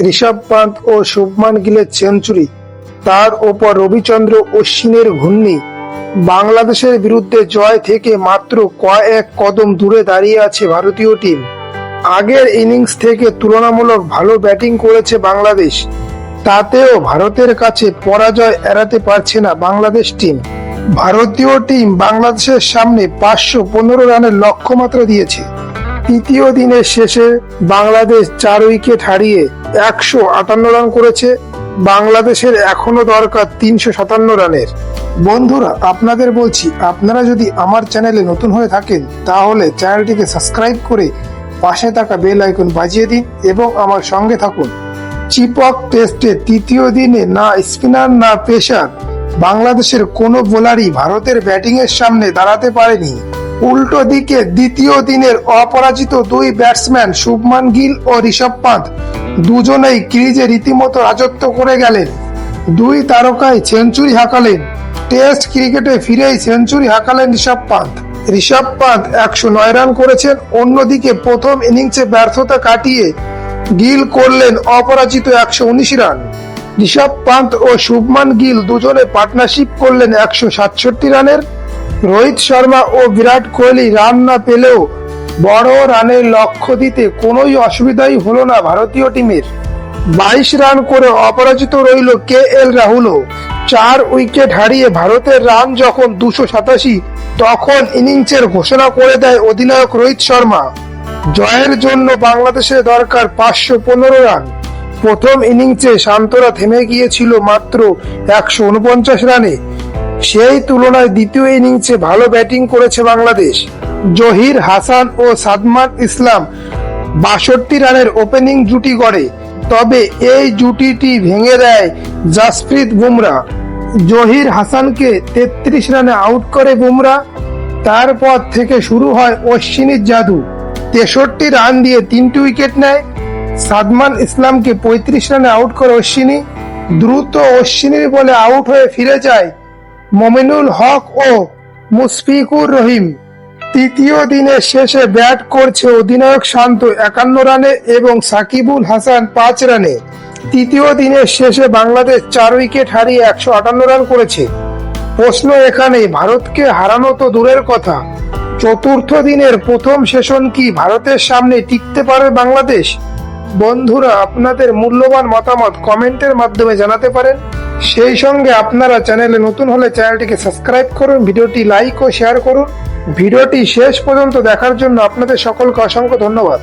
ঋষভ পান্ত ও Shubman গিলের century, তার ওপর রবিচন্দ্র অশ্বিনের ঘূর্ণি। বাংলাদেশের বিরুদ্ধে জয় থেকে মাত্র কয়েক কদম দূরে দাঁড়িয়ে আছে ভারতীয় টিম। আগের ইনিংস থেকে তুলনামূলক ভালো ব্যাটিং করেছে বাংলাদেশ, তাতেও ভারতের কাছে পরাজয় এড়াতে পারছে না বাংলাদেশ টিম। ভারতীয় টিম বাংলাদেশের সামনে 515 রানের লক্ষ্যমাত্রা দিয়েছে। তৃতীয় দিনের শেষে বাংলাদেশ 4 উইকেট হারিয়ে 158 রান করেছে। বাংলাদেশের এখনো দরকার 357 রানের। বন্ধুরা, আপনাদের বলছি, আপনারা যদি আমার চ্যানেলে নতুন হয়ে থাকেন তাহলে চ্যানেলটিকে সাবস্ক্রাইব করে পাশে থাকা বেল আইকন বাজিয়ে দিন এবং আমার সঙ্গে থাকুন। চিপক টেস্টে তৃতীয় দিনে না স্পিনার না পেসার, বাংলাদেশের কোনো বোলারই ভারতের ব্যাটিং এর সামনে দাঁড়াতে পারেনি। উল্টো দিকে দ্বিতীয় দিনের অপরাজিত দুই ব্যাটসম্যান শুভমান গিল ও ঋষভ পান্ত দুজনেই ক্রিজে রীতিমতো রাজত্ব করে গেলেন। দুই তারকায় সেঞ্চুরি হাঁকালেন। টেস্ট ক্রিকেটে ফিরেই সেঞ্চুরি হাঁকালেন ঋষভ পান্ত। ঋষভ পান্ত 109 রান করেছেন। অন্যদিকে প্রথম ইনিংসে ব্যর্থতা কাটিয়ে গিল করলেন অপরাজিত 119 রান। ঋষভ পান্ত ও শুভমান গিল দুজনে পার্টনারশিপ করলেন 167 রানের। রোহিত শর্মা ও বিরাট কোহলি রান না পেলেও বড় রানের লক্ষ্য দিতে কোনোই অসুবিধাই হলো না ভারতীয় টিমের। 22 রান করে অপরাজিত রইল KL রাহুলও। 4 উইকেট হারিয়ে ভারতের রান যখন 287, তখন ইনিংসের ঘোষণা করে দেয় অধিনায়ক রোহিত শর্মা। জয়ের জন্য বাংলাদেশের দরকার 515 রান। প্রথম ইনিংসে শান্তরা থেমে গিয়েছিল মাত্র 149 রানে। সেই তুলনায় দ্বিতীয় ইনিংসে ভালো ব্যাটিং করেছে বাংলাদেশ। জহির হাসান ও সাদমান ইসলাম 62 রানের ওপেনিং জুটি গড়ে, তবে এই জুটিটি ভেঙে দেয় জাসপ্রীত বুমরা। জহির হাসানকে 33 রানে আউট করে বুমরা। তারপর থেকে শুরু হয় অশ্বিনীর জাদু। 63 রান দিয়ে 3টি উইকেট নেয়। সাদমান ইসলামকে 35 রানে আউট করে অশ্বিনী। দ্রুত অশ্বিনীর বলে আউট হয়ে ফিরে যায় মমিনুল হক ও মুশফিকুর রহিম। তৃতীয় দিনের শেষে ব্যাট করছে অধিনায়ক শান্ত 51 রানে এবং সাকিবুল হাসান 5 রানে। তৃতীয় দিনের শেষে বাংলাদেশ 4 উইকেট হারিয়ে 158 রান করেছে। প্রশ্ন এখানে, ভারতকে হারানো তো দূরের কথা, চতুর্থ দিনের প্রথম সেশন কি ভারতের সামনে টিকতে পারে বাংলাদেশ? বন্ধুরা, আপনাদের মূল্যবান মতামত কমেন্টের মাধ্যমে জানাতে পারেন। সেই সঙ্গে আপনারা চ্যানেলে নতুন হলে চ্যানেলটিকে সাবস্ক্রাইব করুন, ভিডিওটি লাইক ও শেয়ার করুন। ভিডিওটি শেষ পর্যন্ত দেখার জন্য আপনাদের সকলকে অসংখ্য ধন্যবাদ।